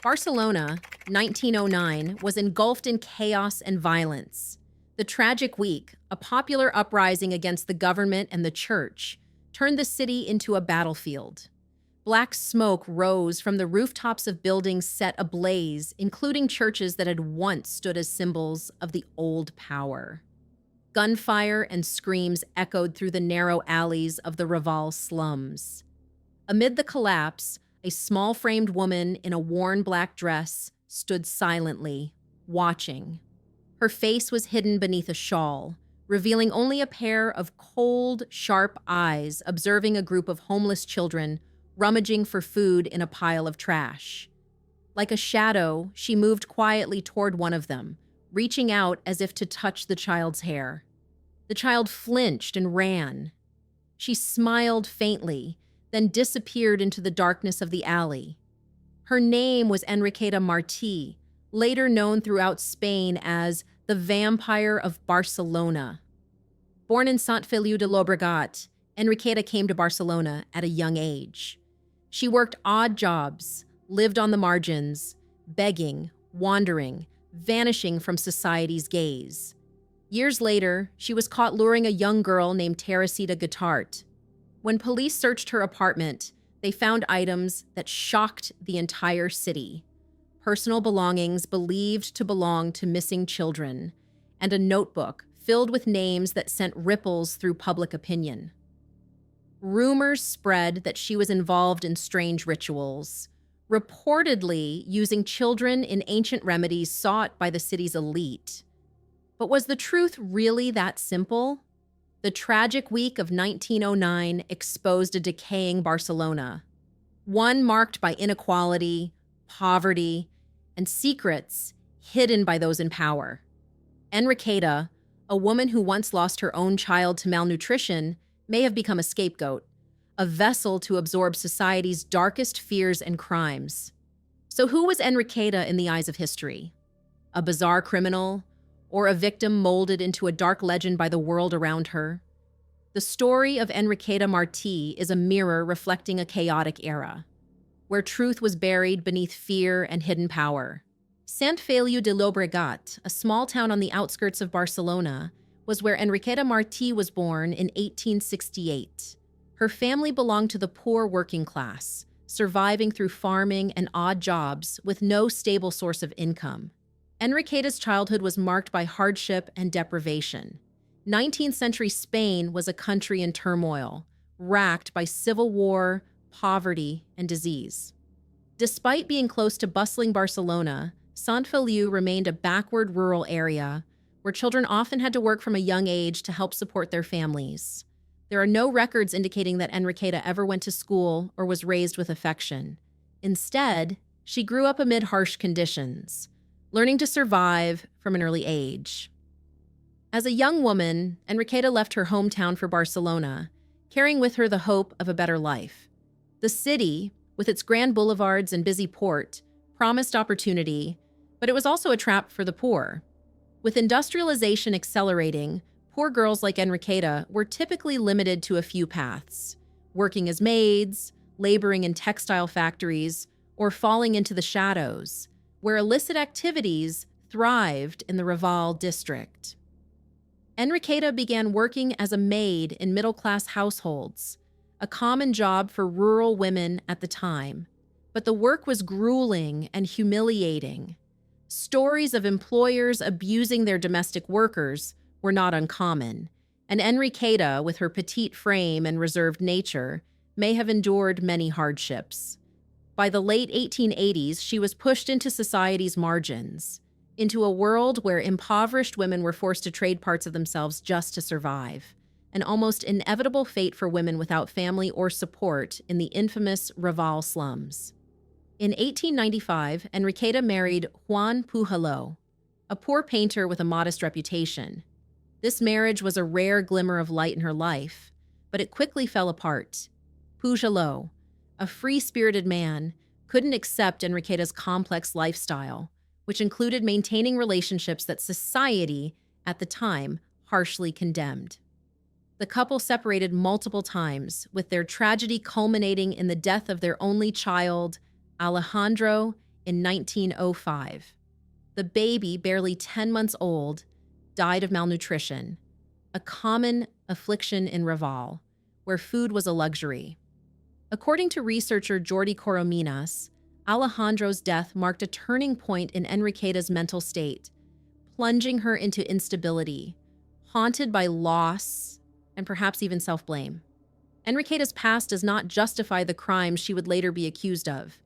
Barcelona, 1909, was engulfed in chaos and violence. The Tragic Week, a popular uprising against the government and the church, turned the city into a battlefield. Black smoke rose from the rooftops of buildings set ablaze, including churches that had once stood as symbols of the old power. Gunfire and screams echoed through the narrow alleys of the Raval slums. Amid the collapse, a small-framed woman in a worn black dress stood silently, watching. Her face was hidden beneath a shawl, revealing only a pair of cold, sharp eyes observing a group of homeless children rummaging for food in a pile of trash. Like a shadow, she moved quietly toward one of them, reaching out as if to touch the child's hair. The child flinched and ran. She smiled faintly, then disappeared into the darkness of the alley. Her name was Enriqueta Martí, later known throughout Spain as the Vampire of Barcelona. Born in Sant Feliu de Llobregat, Enriqueta came to Barcelona at a young age. She worked odd jobs, lived on the margins, begging, wandering, vanishing from society's gaze. Years later, she was caught luring a young girl named Teresita Guitart. When police searched her apartment, they found items that shocked the entire city. Personal belongings believed to belong to missing children, and a notebook filled with names that sent ripples through public opinion. Rumors spread that she was involved in strange rituals, reportedly using children in ancient remedies sought by the city's elite. But was the truth really that simple? The Tragic Week of 1909 exposed a decaying Barcelona, one marked by inequality, poverty, and secrets hidden by those in power. Enriqueta, a woman who once lost her own child to malnutrition, may have become a scapegoat, a vessel to absorb society's darkest fears and crimes. So who was Enriqueta in the eyes of history? A bizarre criminal, or a victim molded into a dark legend by the world around her? The story of Enriqueta Martí is a mirror reflecting a chaotic era, where truth was buried beneath fear and hidden power. Sant Feliu de Llobregat, a small town on the outskirts of Barcelona, was where Enriqueta Martí was born in 1868. Her family belonged to the poor working class, surviving through farming and odd jobs with no stable source of income. Enriqueta's childhood was marked by hardship and deprivation. 19th century Spain was a country in turmoil, racked by civil war, poverty, and disease. Despite being close to bustling Barcelona, Sant Feliu remained a backward rural area where children often had to work from a young age to help support their families. There are no records indicating that Enriqueta ever went to school or was raised with affection. Instead, she grew up amid harsh conditions, learning to survive from an early age. As a young woman, Enriqueta left her hometown for Barcelona, carrying with her the hope of a better life. The city, with its grand boulevards and busy port, promised opportunity, but it was also a trap for the poor. With industrialization accelerating, poor girls like Enriqueta were typically limited to a few paths: working as maids, laboring in textile factories, or falling into the shadows, where illicit activities thrived in the Raval district. Enriqueta began working as a maid in middle-class households, a common job for rural women at the time. But the work was grueling and humiliating. Stories of employers abusing their domestic workers were not uncommon, and Enriqueta, with her petite frame and reserved nature, may have endured many hardships. By the late 1880s, she was pushed into society's margins, into a world where impoverished women were forced to trade parts of themselves just to survive, an almost inevitable fate for women without family or support in the infamous Raval slums. In 1895, Enriqueta married Juan Pujoló, a poor painter with a modest reputation. This marriage was a rare glimmer of light in her life, but it quickly fell apart. Pujoló, a free-spirited man, couldn't accept Enriqueta's complex lifestyle, which included maintaining relationships that society, at the time, harshly condemned. The couple separated multiple times, with their tragedy culminating in the death of their only child, Alejandro, in 1905. The baby, barely 10 months old, died of malnutrition, a common affliction in Raval, where food was a luxury. According to researcher Jordi Corominas, Alejandro's death marked a turning point in Enriqueta's mental state, plunging her into instability, haunted by loss and perhaps even self-blame. Enriqueta's past does not justify the crimes she would later be accused of,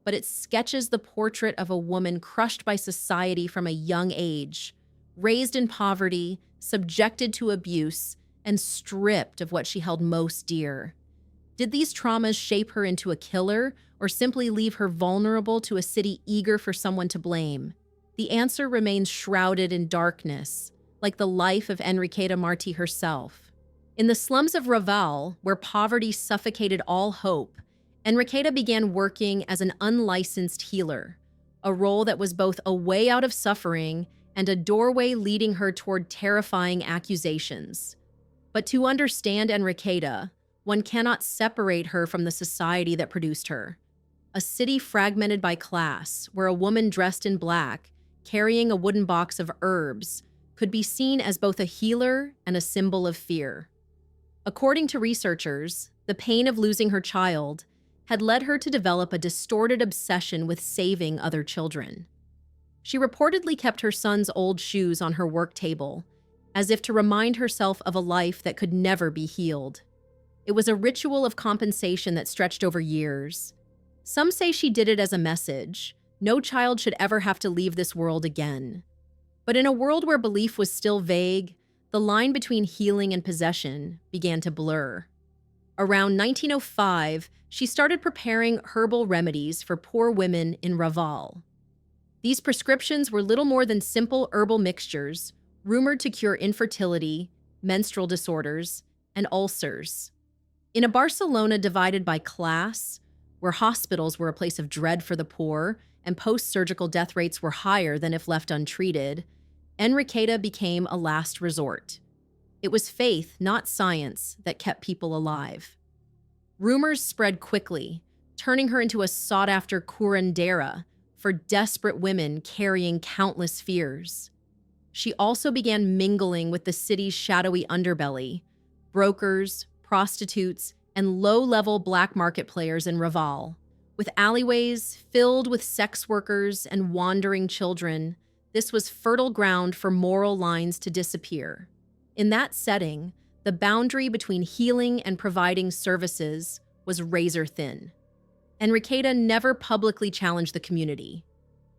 but it sketches the portrait of a woman crushed by society from a young age, raised in poverty, subjected to abuse, and stripped of what she held most dear. Did these traumas shape her into a killer, or simply leave her vulnerable to a city eager for someone to blame? The answer remains shrouded in darkness, like the life of Enriqueta Martí herself. In the slums of Raval, where poverty suffocated all hope, Enriqueta began working as an unlicensed healer, a role that was both a way out of suffering and a doorway leading her toward terrifying accusations. But to understand Enriqueta, one cannot separate her from the society that produced her. A city fragmented by class, where a woman dressed in black, carrying a wooden box of herbs, could be seen as both a healer and a symbol of fear. According to researchers, the pain of losing her child had led her to develop a distorted obsession with saving other children. She reportedly kept her son's old shoes on her work table, as if to remind herself of a life that could never be healed. It was a ritual of compensation that stretched over years. Some say she did it as a message: no child should ever have to leave this world again. But in a world where belief was still vague, the line between healing and possession began to blur. Around 1905, she started preparing herbal remedies for poor women in Raval. These prescriptions were little more than simple herbal mixtures, rumored to cure infertility, menstrual disorders, and ulcers. In a Barcelona divided by class, where hospitals were a place of dread for the poor and post-surgical death rates were higher than if left untreated, Enriqueta became a last resort. It was faith, not science, that kept people alive. Rumors spread quickly, turning her into a sought-after curandera for desperate women carrying countless fears. She also began mingling with the city's shadowy underbelly, brokers, prostitutes, and low-level black market players in Raval. With alleyways filled with sex workers and wandering children, this was fertile ground for moral lines to disappear. In that setting, the boundary between healing and providing services was razor-thin. Enriqueta never publicly challenged the community.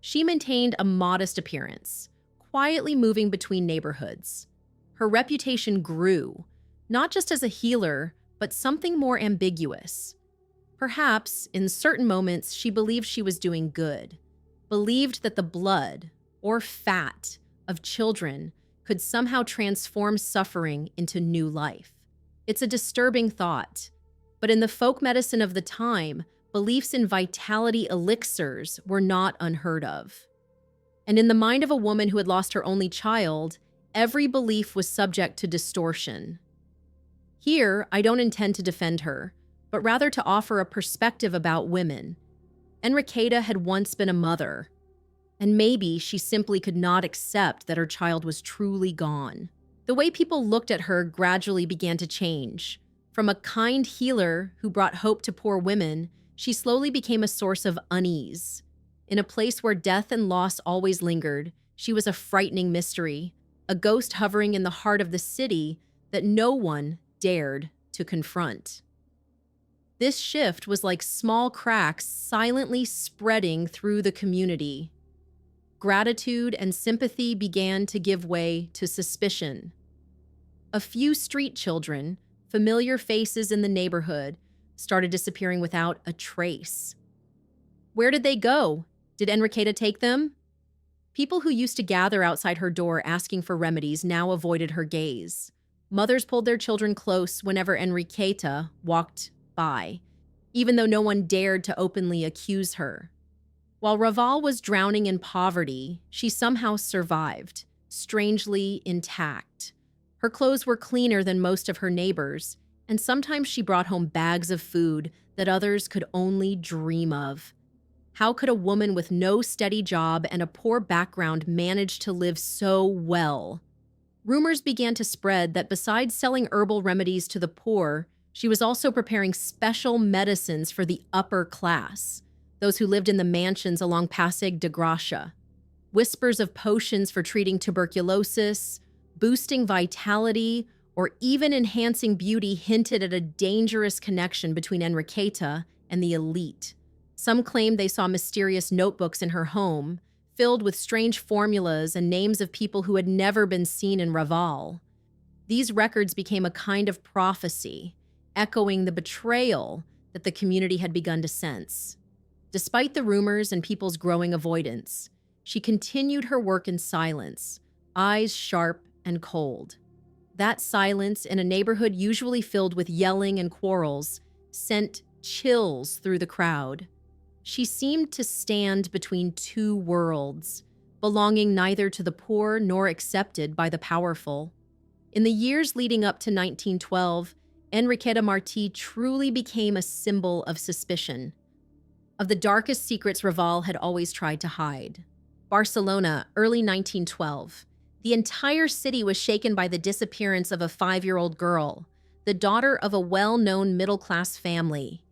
She maintained a modest appearance, quietly moving between neighborhoods. Her reputation grew, not just as a healer, but something more ambiguous. Perhaps, in certain moments, she believed she was doing good, believed that the blood, or fat, of children could somehow transform suffering into new life. It's a disturbing thought, but in the folk medicine of the time, beliefs in vitality elixirs were not unheard of. And in the mind of a woman who had lost her only child, every belief was subject to distortion. Here, I don't intend to defend her, but rather to offer a perspective about women. Enriqueta had once been a mother, and maybe she simply could not accept that her child was truly gone. The way people looked at her gradually began to change. From a kind healer who brought hope to poor women, she slowly became a source of unease. In a place where death and loss always lingered, she was a frightening mystery, a ghost hovering in the heart of the city that no one dared to confront. This shift was like small cracks silently spreading through the community. Gratitude and sympathy began to give way to suspicion. A few street children, familiar faces in the neighborhood, started disappearing without a trace. Where did they go? Did Enriqueta take them? People who used to gather outside her door asking for remedies now avoided her gaze. Mothers pulled their children close whenever Enriqueta walked by, even though no one dared to openly accuse her. While Raval was drowning in poverty, she somehow survived, strangely intact. Her clothes were cleaner than most of her neighbors, and sometimes she brought home bags of food that others could only dream of. How could a woman with no steady job and a poor background manage to live so well? Rumors began to spread that besides selling herbal remedies to the poor, she was also preparing special medicines for the upper class, those who lived in the mansions along Pasig de Gracia. Whispers of potions for treating tuberculosis, boosting vitality, or even enhancing beauty hinted at a dangerous connection between Enriqueta and the elite. Some claimed they saw mysterious notebooks in her home, filled with strange formulas and names of people who had never been seen in Raval. These records became a kind of prophecy, echoing the betrayal that the community had begun to sense. Despite the rumors and people's growing avoidance, she continued her work in silence, eyes sharp and cold. That silence, in a neighborhood usually filled with yelling and quarrels, sent chills through the crowd. She seemed to stand between two worlds, belonging neither to the poor nor accepted by the powerful. In the years leading up to 1912, Enriqueta Martí truly became a symbol of suspicion, of the darkest secrets Raval had always tried to hide. Barcelona, early 1912. The entire city was shaken by the disappearance of a 5-year-old girl, the daughter of a well-known middle-class family.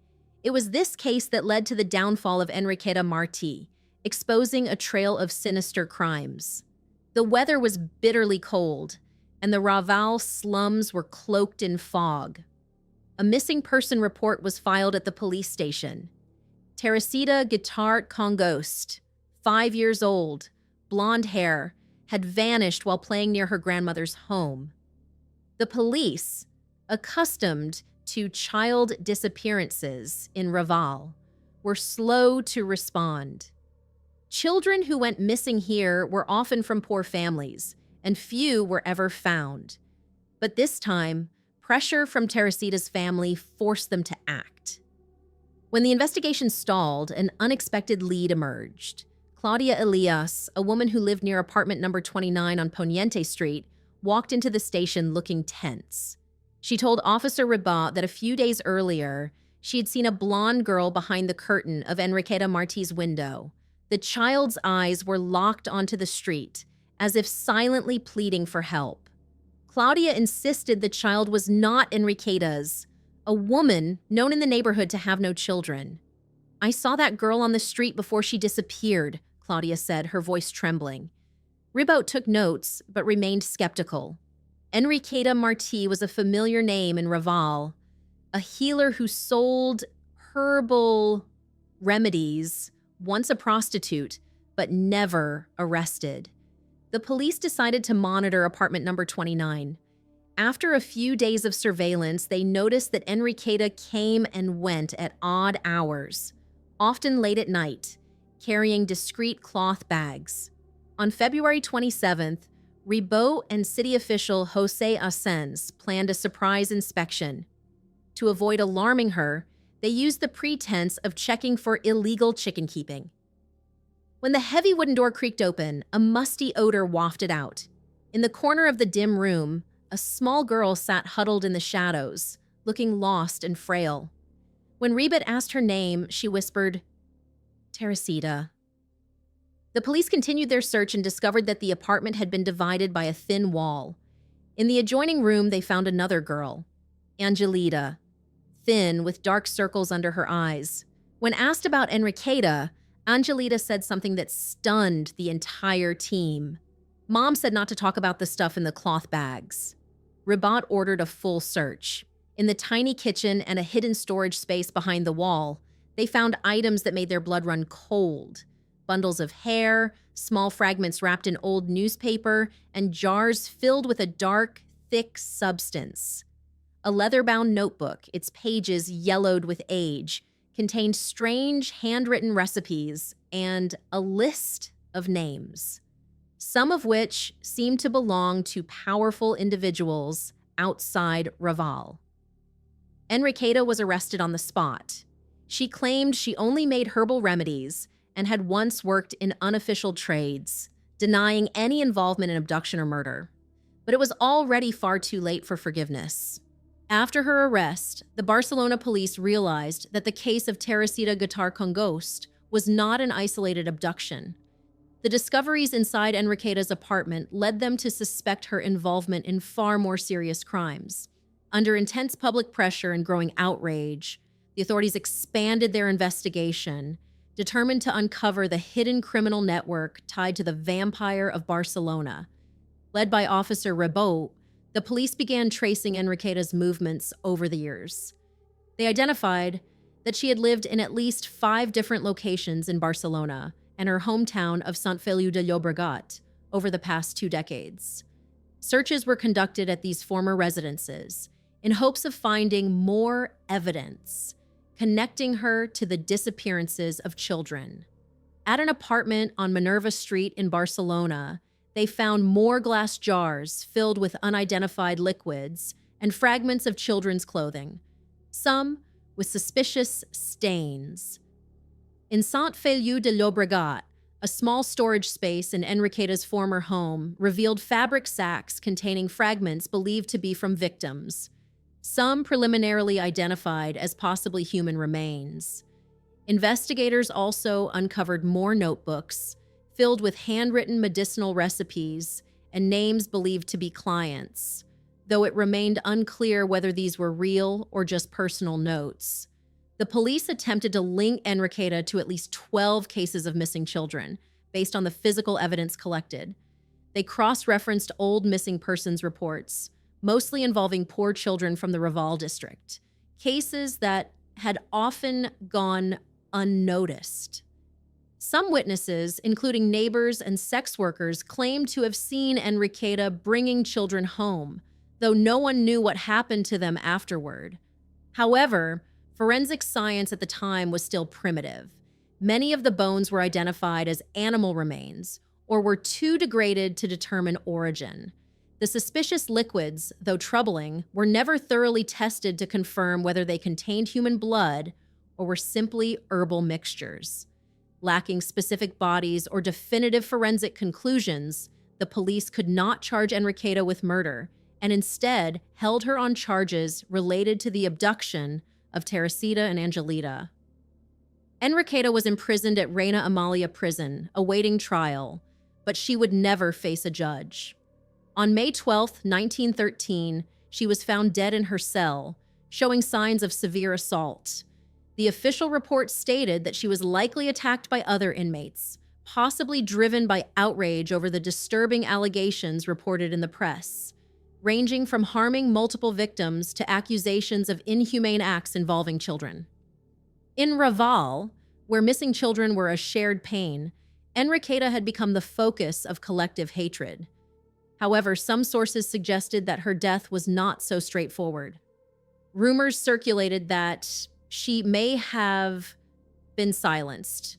It was this case that led to the downfall of Enriqueta Martí, exposing a trail of sinister crimes. The weather was bitterly cold, and the Raval slums were cloaked in fog. A missing person report was filed at the police station. Teresita Guitart Congost, 5 years old, blonde hair, had vanished while playing near her grandmother's home. The police, accustomed to child disappearances in Raval, were slow to respond. Children who went missing here were often from poor families, and few were ever found. But this time, pressure from Teresita's family forced them to act. When the investigation stalled, an unexpected lead emerged. Claudia Elias, a woman who lived near apartment number 29 on Poniente Street, walked into the station looking tense. She told Officer Raval that a few days earlier, she had seen a blonde girl behind the curtain of Enriqueta Martí's window. The child's eyes were locked onto the street, as if silently pleading for help. Claudia insisted the child was not Enriqueta's, a woman known in the neighborhood to have no children. "I saw that girl on the street before she disappeared," Claudia said, her voice trembling. Ribaut took notes, but remained skeptical. Enriqueta Martí was a familiar name in Raval, a healer who sold herbal remedies, once a prostitute, but never arrested. The police decided to monitor apartment number 29. After a few days of surveillance, they noticed that Enriqueta came and went at odd hours, often late at night, carrying discreet cloth bags. On February 27th, Ribaut and city official José Asens planned a surprise inspection. To avoid alarming her, they used the pretense of checking for illegal chicken keeping. When the heavy wooden door creaked open, a musty odor wafted out. In the corner of the dim room, a small girl sat huddled in the shadows, looking lost and frail. When Ribaut asked her name, she whispered, "Teresita." The police continued their search and discovered that the apartment had been divided by a thin wall. In the adjoining room, they found another girl, Angelita, thin with dark circles under her eyes. When asked about Enriqueta, Angelita said something that stunned the entire team. Mom said not to talk about the stuff in the cloth bags. Ribaut ordered a full search. In the tiny kitchen and a hidden storage space behind the wall, they found items that made their blood run cold. Bundles of hair, small fragments wrapped in old newspaper, and jars filled with a dark, thick substance. A leather-bound notebook, its pages yellowed with age, contained strange handwritten recipes and a list of names, some of which seemed to belong to powerful individuals outside Raval. Enriqueta was arrested on the spot. She claimed she only made herbal remedies and had once worked in unofficial trades, denying any involvement in abduction or murder. But it was already far too late for forgiveness. After her arrest, the Barcelona police realized that the case of Teresita Guitart Congost was not an isolated abduction. The discoveries inside Enriqueta's apartment led them to suspect her involvement in far more serious crimes. Under intense public pressure and growing outrage, the authorities expanded their investigation, determined to uncover the hidden criminal network tied to the vampire of Barcelona. Led by Officer Raval, the police began tracing Enriqueta's movements over the years. They identified that she had lived in at least 5 different locations in Barcelona and her hometown of Sant Feliu de Llobregat over the past 2 decades. Searches were conducted at these former residences in hopes of finding more evidence connecting her to the disappearances of children. At an apartment on Minerva Street in Barcelona, they found more glass jars filled with unidentified liquids and fragments of children's clothing, some with suspicious stains. In Sant Feliu de Llobregat, a small storage space in Enriqueta's former home revealed fabric sacks containing fragments believed to be from victims, some preliminarily identified as possibly human remains. Investigators also uncovered more notebooks filled with handwritten medicinal recipes and names believed to be clients, though it remained unclear whether these were real or just personal notes. The police attempted to link Enriqueta to at least 12 cases of missing children based on the physical evidence collected. They cross-referenced old missing persons reports, mostly involving poor children from the Raval district, cases that had often gone unnoticed. Some witnesses, including neighbors and sex workers, claimed to have seen Enriqueta bringing children home, though no one knew what happened to them afterward. However, forensic science at the time was still primitive. Many of the bones were identified as animal remains or were too degraded to determine origin. The suspicious liquids, though troubling, were never thoroughly tested to confirm whether they contained human blood or were simply herbal mixtures. Lacking specific bodies or definitive forensic conclusions, the police could not charge Enriqueta with murder and instead held her on charges related to the abduction of Teresita and Angelita. Enriqueta was imprisoned at Reina Amalia prison, awaiting trial, but she would never face a judge. On May 12, 1913, she was found dead in her cell, showing signs of severe assault. The official report stated that she was likely attacked by other inmates, possibly driven by outrage over the disturbing allegations reported in the press, ranging from harming multiple victims to accusations of inhumane acts involving children. In Raval, where missing children were a shared pain, Enriqueta had become the focus of collective hatred. However, some sources suggested that her death was not so straightforward. Rumors circulated that she may have been silenced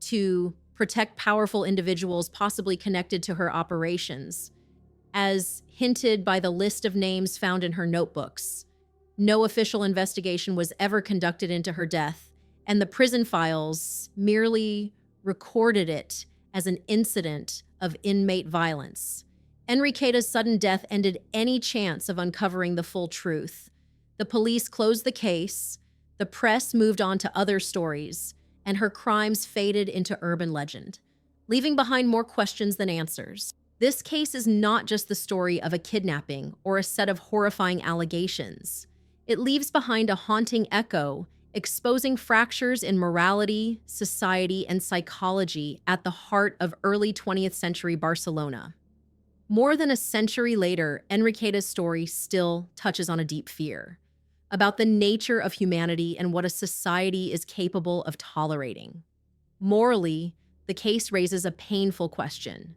to protect powerful individuals possibly connected to her operations, as hinted by the list of names found in her notebooks. No official investigation was ever conducted into her death, and the prison files merely recorded it as an incident of inmate violence. Enriqueta's sudden death ended any chance of uncovering the full truth. The police closed the case, the press moved on to other stories, and her crimes faded into urban legend, leaving behind more questions than answers. This case is not just the story of a kidnapping or a set of horrifying allegations. It leaves behind a haunting echo, exposing fractures in morality, society, and psychology at the heart of early 20th century Barcelona. More than a century later, Enriqueta's story still touches on a deep fear about the nature of humanity and what a society is capable of tolerating. Morally, the case raises a painful question.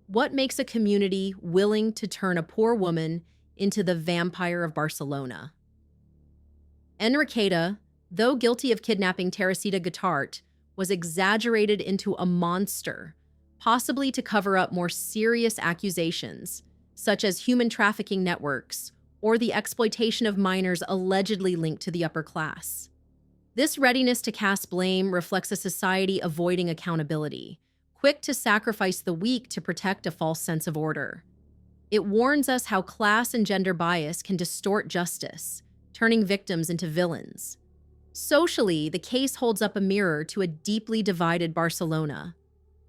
What makes a community willing to turn a poor woman into the vampire of Barcelona? Enriqueta, though guilty of kidnapping Teresita Guitart, was exaggerated into a monster, possibly to cover up more serious accusations, such as human trafficking networks or the exploitation of minors allegedly linked to the upper class. This readiness to cast blame reflects a society avoiding accountability, quick to sacrifice the weak to protect a false sense of order. It warns us how class and gender bias can distort justice, turning victims into villains. Socially, the case holds up a mirror to a deeply divided Barcelona.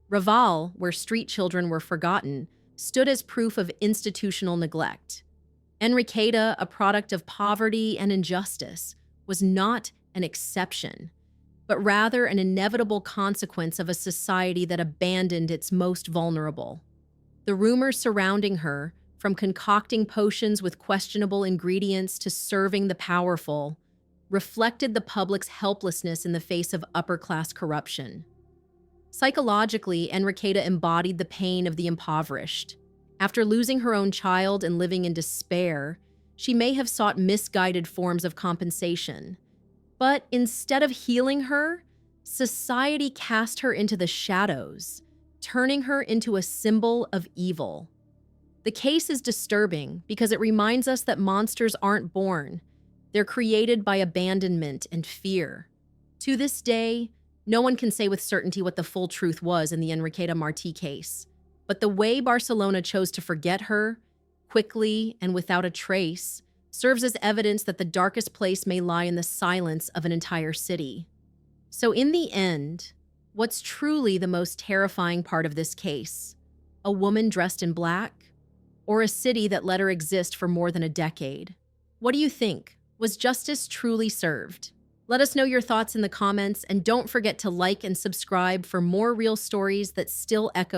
Raval, where street children were forgotten, stood as proof of institutional neglect. Enriqueta, a product of poverty and injustice, was not an exception, but rather an inevitable consequence of a society that abandoned its most vulnerable. The rumors surrounding her, from concocting potions with questionable ingredients to serving the powerful, reflected the public's helplessness in the face of upper-class corruption. Psychologically, Enriqueta embodied the pain of the impoverished. After losing her own child and living in despair, she may have sought misguided forms of compensation. But instead of healing her, society cast her into the shadows, turning her into a symbol of evil. The case is disturbing because it reminds us that monsters aren't born. They're created by abandonment and fear. To this day, no one can say with certainty what the full truth was in the Enriqueta Martí case. But the way Barcelona chose to forget her, quickly and without a trace, serves as evidence that the darkest place may lie in the silence of an entire city. So in the end, what's truly the most terrifying part of this case? A woman dressed in black? Or a city that let her exist for more than a decade? What do you think? Was justice truly served? Let us know your thoughts in the comments, and don't forget to like and subscribe for more real stories that still echo